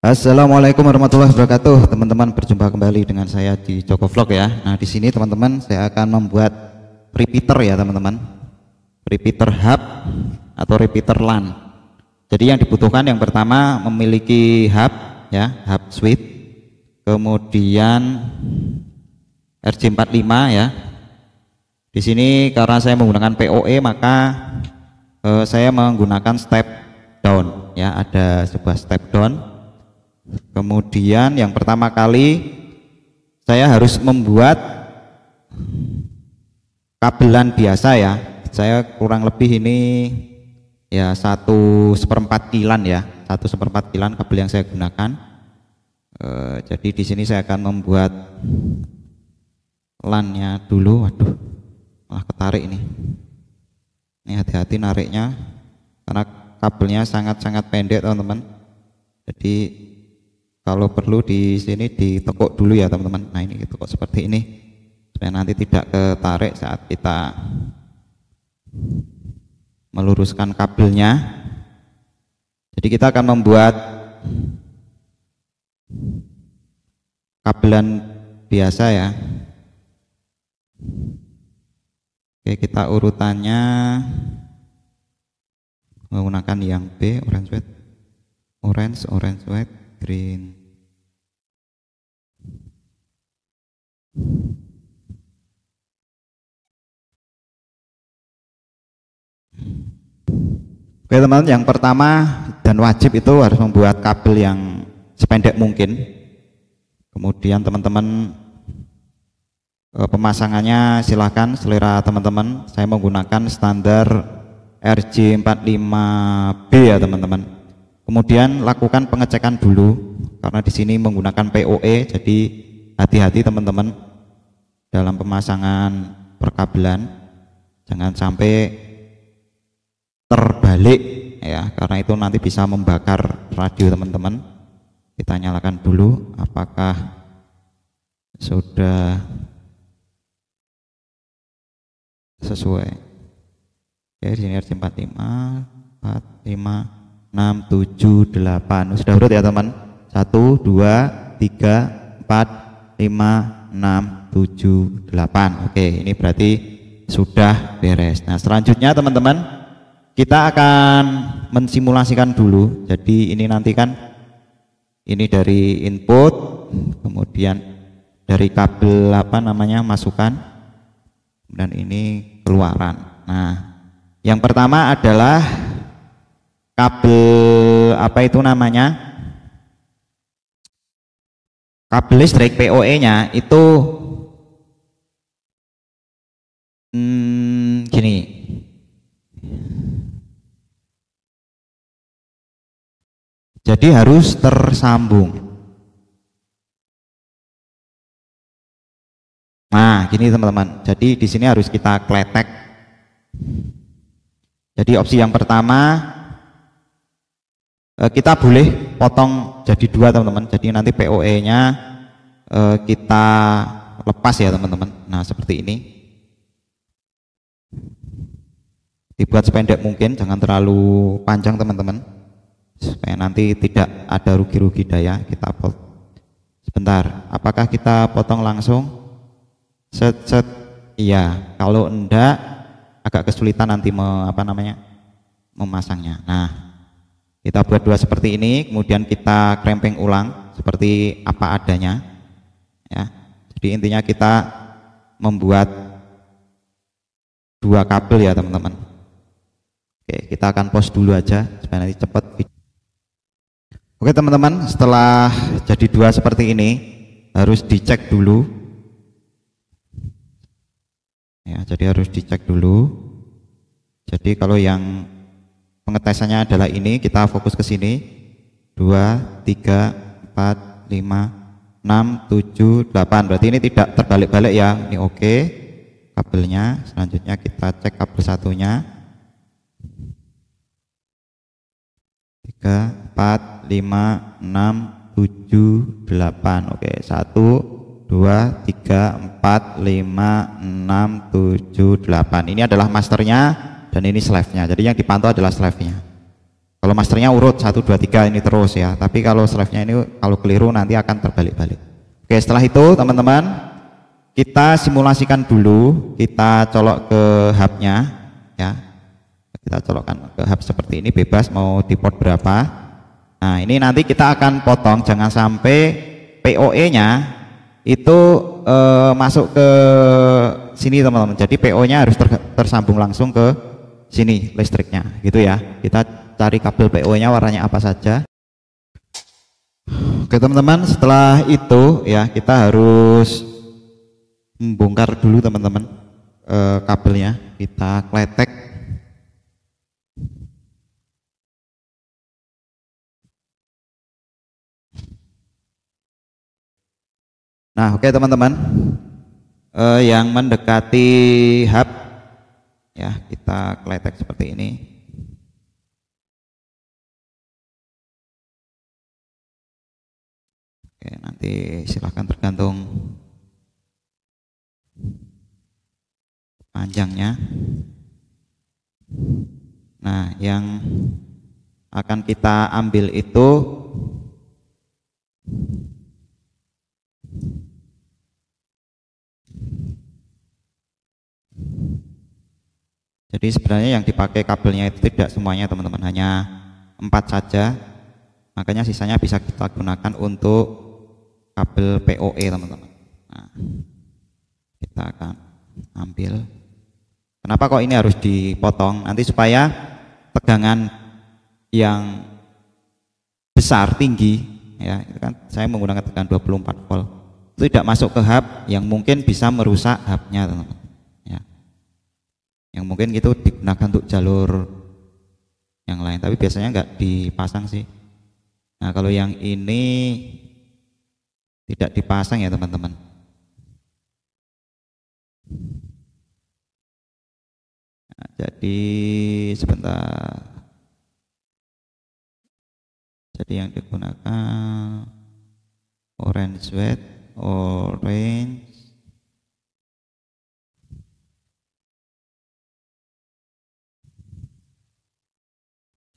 Assalamualaikum warahmatullahi wabarakatuh. Teman-teman, berjumpa kembali dengan saya di Joko Vlog ya. Nah, di sini teman-teman saya akan membuat repeater ya teman-teman. Repeater hub atau repeater LAN. Jadi yang dibutuhkan yang pertama memiliki hub ya, hub switch. Kemudian RJ45 ya. Di sini karena saya menggunakan PoE maka saya menggunakan step down ya, ada sebuah step down. Kemudian yang pertama kali saya harus membuat kabelan biasa ya. Saya kurang lebih ini ya 1/4 kilan ya, 1/4 kilan kabel yang saya gunakan. Jadi di sini saya akan membuat LAN-nya dulu. Waduh, malah ketarik ini. Ini hati-hati nariknya karena kabelnya sangat-sangat pendek teman-teman. Jadi kalau perlu di sini ditekuk dulu ya teman-teman. Nah, ini ditekuk seperti ini supaya nanti tidak ketarik saat kita meluruskan kabelnya. Jadi kita akan membuat kabelan biasa ya. Oke, kita urutannya menggunakan yang B, orange white, orange white, green. Oke teman-teman, yang pertama dan wajib itu harus membuat kabel yang sependek mungkin. Kemudian teman-teman pemasangannya silahkan selera teman-teman. Saya menggunakan standar RJ45B ya teman-teman. Kemudian lakukan pengecekan dulu karena di sini menggunakan PoE, jadi hati-hati teman-teman dalam pemasangan perkabelan, jangan sampai terbalik ya, karena itu nanti bisa membakar radio teman-teman. Kita nyalakan dulu apakah sudah sesuai. Oke, di sini RJ45, 45, 6, 7, 8. Sudah urut ya teman. 1, 2, 3, 4, 5, 6, 7, 8. Oke, ini berarti sudah beres. Nah, selanjutnya teman-teman kita akan mensimulasikan dulu. Jadi ini nanti kan ini dari input, kemudian dari kabel apa namanya masukan, dan ini keluaran. Nah, yang pertama adalah kabel apa itu namanya, kabel listrik PoE nya itu gini, jadi harus tersambung. Nah gini teman-teman, jadi di sini harus kita kletek. Jadi opsi yang pertama kita boleh potong jadi dua teman-teman. Jadi nanti PoE nya kita lepas ya teman-teman. Nah seperti ini, dibuat sependek mungkin, jangan terlalu panjang teman-teman supaya nanti tidak ada rugi-rugi daya. Kita potong sebentar. Apakah kita potong langsung set iya, kalau enggak agak kesulitan nanti memasangnya. Nah, kita buat dua seperti ini, kemudian kita krempeng ulang seperti apa adanya ya. Jadi intinya kita membuat dua kabel ya teman-teman. Oke, kita akan pause dulu aja supaya nanti cepat. Oke teman-teman, setelah jadi dua seperti ini harus dicek dulu ya. Jadi harus dicek dulu. Jadi kalau yang pengetesannya adalah ini, kita fokus ke sini. 2, 3, 4, 5, 6, 7, 8. Berarti ini tidak terbalik-balik ya. Ini oke kabelnya. Selanjutnya kita cek kabel satunya. 3, 4, 5, 6, 7, 8. Oke, 1, 2, 3, 4, 5, 6, 7, 8. Ini adalah masternya dan ini slave-nya. Jadi yang dipantau adalah slave-nya. Kalau masternya urut 1 2 3 ini terus ya, tapi kalau slave-nya ini kalau keliru nanti akan terbalik-balik. Oke, setelah itu teman-teman kita simulasikan dulu, kita colok ke hubnya ya, kita colokkan ke hub seperti ini, bebas mau di port berapa. Nah ini nanti kita akan potong, jangan sampai PoE nya itu masuk ke sini teman-teman. Jadi PO nya harus tersambung langsung ke sini listriknya gitu ya. Kita cari kabel PO nya warnanya apa saja. Oke teman-teman, setelah itu ya kita harus membongkar dulu teman-teman kabelnya, kita kletek. Nah oke teman-teman, yang mendekati hub ya kita kletek seperti ini. Oke, nanti silahkan tergantung panjangnya. Nah yang akan kita ambil itu jadi sebenarnya yang dipakai kabelnya itu tidak semuanya teman-teman, hanya 4 saja, makanya sisanya bisa kita gunakan untuk kabel PoE teman-teman. Nah, kita akan ambil. Kenapa kok ini harus dipotong? Nanti supaya tegangan yang besar tinggi ya, itu kan saya menggunakan tegangan 24 volt, itu tidak masuk ke hub yang mungkin bisa merusak hubnya teman-teman ya, yang mungkin itu digunakan untuk jalur yang lain, tapi biasanya nggak dipasang sih. Nah kalau yang ini tidak dipasang ya teman-teman. Nah, jadi sebentar, jadi yang digunakan orange white, orange,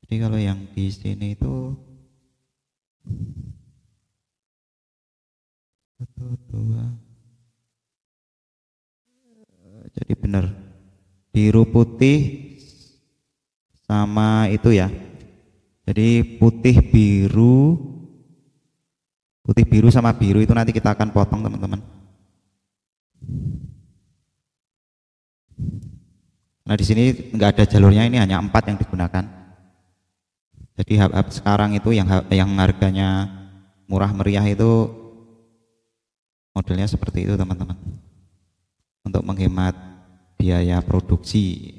jadi kalau yang di sini itu 1 2, jadi benar biru putih sama itu ya, jadi putih biru sama biru itu nanti kita akan potong teman-teman. Nah di sini nggak ada jalurnya, ini hanya 4 yang digunakan. Jadi hub-hub sekarang itu yang harganya murah meriah itu modelnya seperti itu teman-teman, untuk menghemat biaya produksi.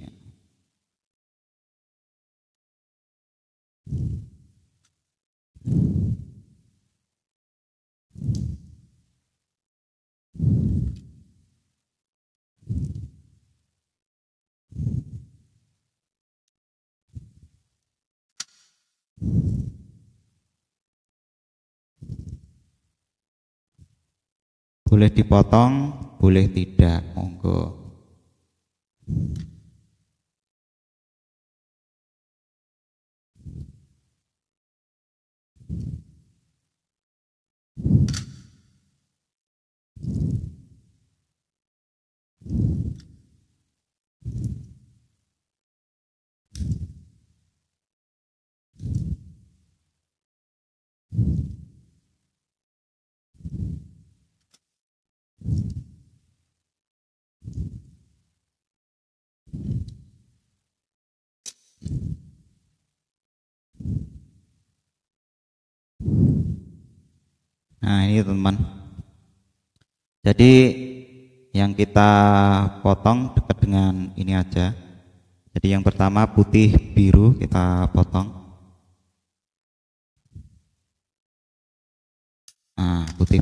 Boleh dipotong, boleh tidak, monggo. Nah ini teman-teman, jadi yang kita potong dekat dengan ini aja. Jadi yang pertama putih biru kita potong. Nah putih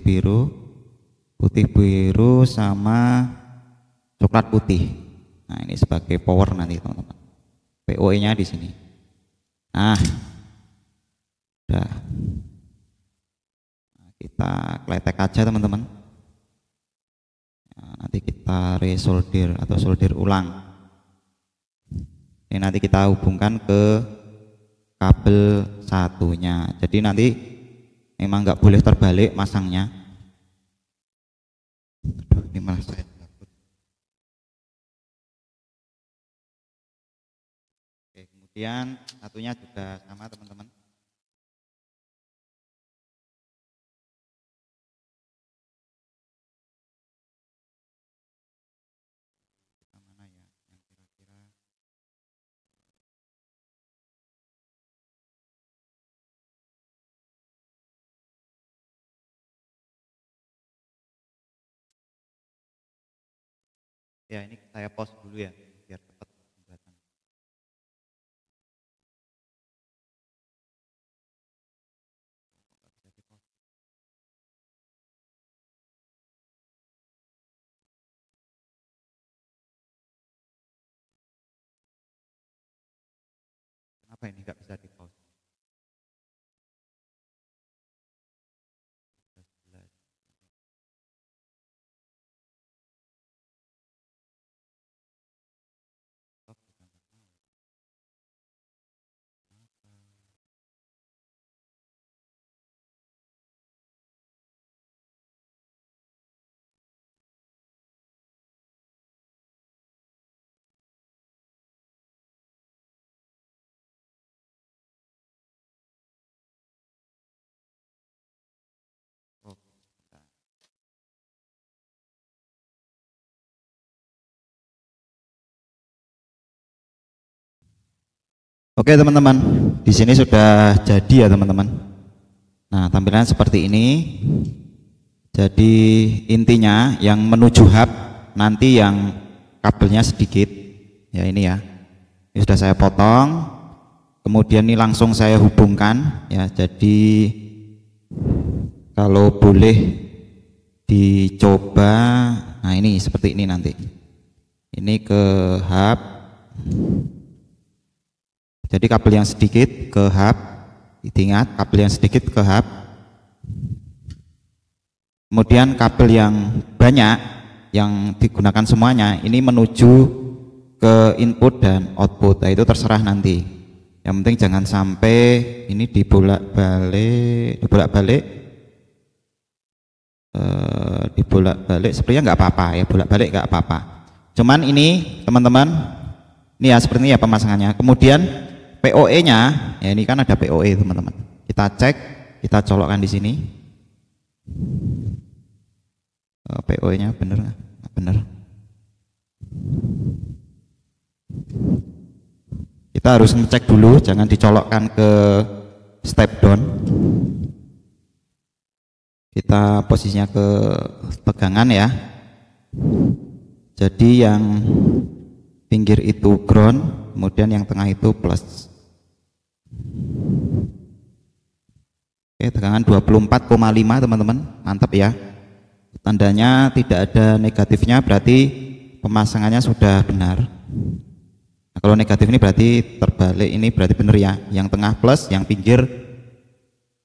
biru sama coklat putih. Nah ini sebagai power nanti teman-teman, PoE nya di sini. Nah udah, kita kletek aja teman-teman. Nah, nanti kita resolder atau solder ulang. Ini nanti kita hubungkan ke kabel satunya. Jadi nanti memang nggak boleh terbalik masangnya. Aduh, ini malah saya takut. Oke, kemudian satunya juga sama teman-teman. Mana ya yang kira-kira ya, ini saya pause dulu ya biar cepat pembuatan. Kenapa ini nggak bisa di pause? Oke teman-teman, di sini sudah jadi ya teman-teman. Nah, tampilan seperti ini. Jadi intinya yang menuju hub nanti yang kabelnya sedikit, ya ini ya. Ini sudah saya potong. Kemudian ini langsung saya hubungkan, ya. Jadi kalau boleh dicoba, nah ini seperti ini nanti. Ini ke hub. Jadi kabel yang sedikit ke hub, ingat kabel yang sedikit ke hub. Kemudian kabel yang banyak yang digunakan semuanya ini menuju ke input dan output. Nah, itu terserah nanti. Yang penting jangan sampai ini dibolak-balik, sebenarnya nggak apa-apa ya, bolak-balik nggak apa-apa. Cuman ini teman-teman, ini ya seperti ini ya pemasangannya. Kemudian POE-nya, ya ini kan ada POE teman-teman. Kita cek, kita colokkan di sini. POE-nya bener nggak? Bener. Kita harus ngecek dulu, jangan dicolokkan ke step down. Kita posisinya ke tegangan ya. Jadi yang pinggir itu ground, kemudian yang tengah itu plus. Oke, tegangan 24,5 teman-teman, mantap ya. Tandanya tidak ada negatifnya, berarti pemasangannya sudah benar. Nah, kalau negatif ini berarti terbalik, ini berarti benar ya. Yang tengah plus, yang pinggir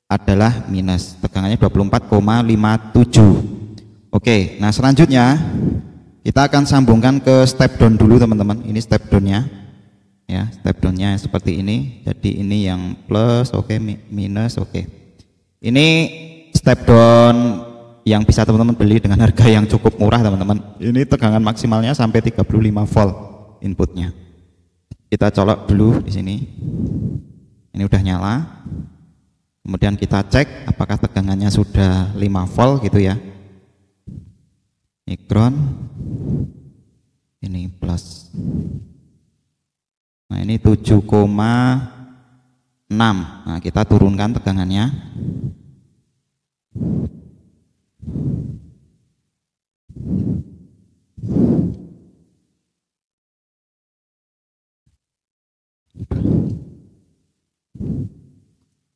adalah minus. Tegangannya 24,57. Oke, nah selanjutnya kita akan sambungkan ke step down dulu teman-teman. Ini step downnya, ya step downnya seperti ini. Jadi ini yang plus, oke, minus, oke. Ini step down yang bisa teman-teman beli dengan harga yang cukup murah teman-teman. Ini tegangan maksimalnya sampai 35 volt inputnya. Kita colok dulu di sini. Ini udah nyala. Kemudian kita cek apakah tegangannya sudah 5 volt gitu ya. Ini ground, ini plus. Nah ini 7,6. Nah kita turunkan tegangannya.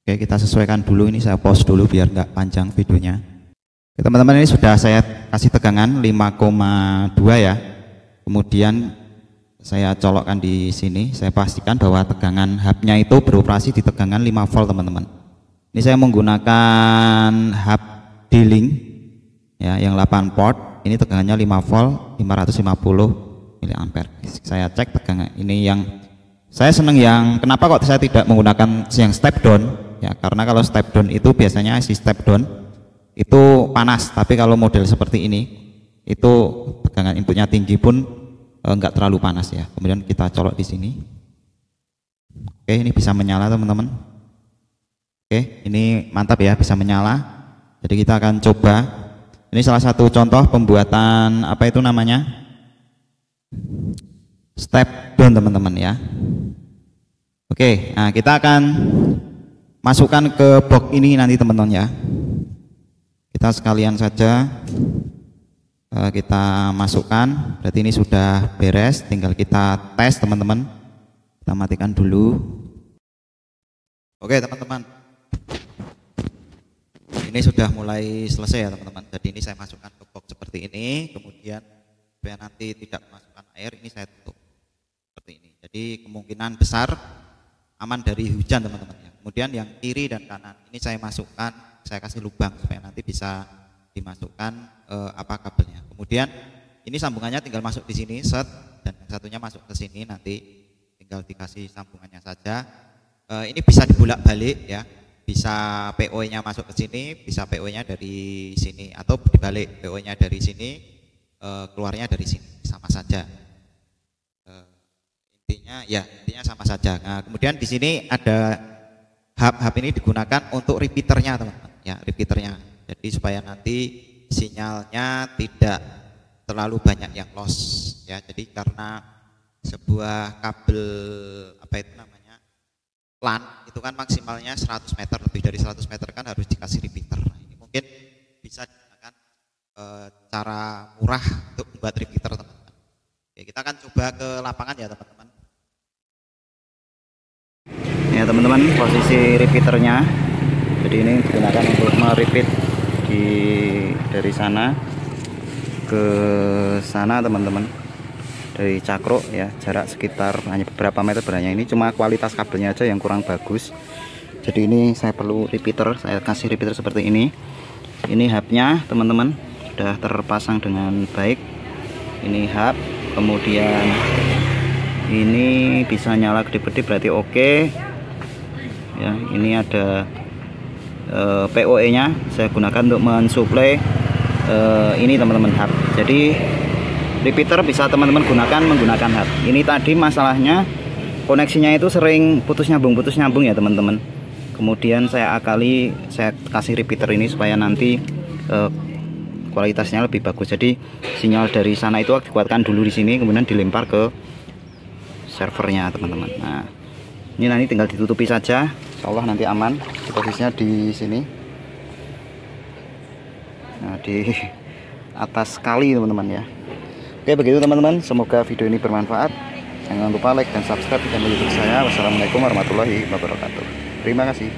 Oke, kita sesuaikan dulu, ini saya pause dulu biar nggak panjang videonya. Teman-teman, ini sudah saya kasih tegangan 5,2 ya. Kemudian saya colokkan di sini, saya pastikan bahwa tegangan hubnya itu beroperasi di tegangan 5 volt teman-teman. Ini saya menggunakan hub D-Link ya, yang 8 port. Ini tegangannya 5 volt 550 mA. Saya cek tegangan ini yang Saya senang yang kenapa kok saya tidak menggunakan yang step down ya, karena kalau step down itu biasanya si step down itu panas, tapi kalau model seperti ini itu tegangan inputnya tinggi pun enggak terlalu panas ya. Kemudian kita colok di sini. Oke, ini bisa menyala teman-teman. Oke, ini mantap ya, bisa menyala. Jadi kita akan coba. Ini salah satu contoh pembuatan apa itu namanya? Step down teman-teman ya. Oke, nah kita akan masukkan ke box ini nanti teman-teman ya. Kita sekalian saja kita masukkan. Berarti ini sudah beres, tinggal kita tes teman-teman. Kita matikan dulu. Oke teman-teman, ini sudah mulai selesai ya teman-teman. Jadi ini saya masukkan ke box seperti ini, kemudian supaya nanti tidak memasukkan air, ini saya tutup seperti ini. Jadi kemungkinan besar aman dari hujan teman-teman ya. Kemudian yang kiri dan kanan ini saya masukkan, saya kasih lubang supaya nanti bisa dimasukkan kabelnya. Kemudian ini sambungannya tinggal masuk di sini set, dan yang satunya masuk ke sini, nanti tinggal dikasih sambungannya saja. Ini bisa dibolak-balik ya, bisa PO-nya masuk ke sini, bisa PO-nya dari sini, atau dibalik, PO-nya dari sini keluarnya dari sini, sama saja. Intinya sama saja. Nah, kemudian di sini ada hub ini digunakan untuk repeaternya teman-teman ya, repeaternya. Jadi supaya nanti sinyalnya tidak terlalu banyak yang loss ya. Jadi karena sebuah kabel apa itu namanya LAN itu kan maksimalnya 100 meter, lebih dari 100 meter kan harus dikasih repeater. Nah, ini mungkin bisa digunakan cara murah untuk membuat repeater teman-teman. Oke, kita akan coba ke lapangan ya teman-teman. Ya teman-teman, posisi repeaternya. Jadi ini digunakan untuk merepeat dari sana ke sana teman-teman. Dari Cakro ya, jarak sekitar hanya beberapa meter beranya. Ini cuma kualitas kabelnya aja yang kurang bagus. Jadi ini saya perlu repeater, saya kasih repeater seperti ini. Ini hubnya teman-teman sudah terpasang dengan baik. Ini hub, kemudian ini bisa nyala gede-gede berarti oke. Ya, ini ada PoE nya saya gunakan untuk mensuplai ini teman-teman hub. Jadi repeater bisa teman-teman gunakan menggunakan hub. Ini tadi masalahnya koneksinya itu sering putus nyambung ya teman-teman. Kemudian saya kasih repeater ini supaya nanti kualitasnya lebih bagus. Jadi sinyal dari sana itu dikuatkan dulu di sini, kemudian dilempar ke servernya teman-teman. Nah, ini nanti tinggal ditutupi saja. Insya Allah nanti aman. Posisinya di sini. Nah, di atas kali teman-teman ya. Oke, begitu teman-teman. Semoga video ini bermanfaat. Jangan lupa like dan subscribe channel YouTube saya. Wassalamualaikum warahmatullahi wabarakatuh. Terima kasih.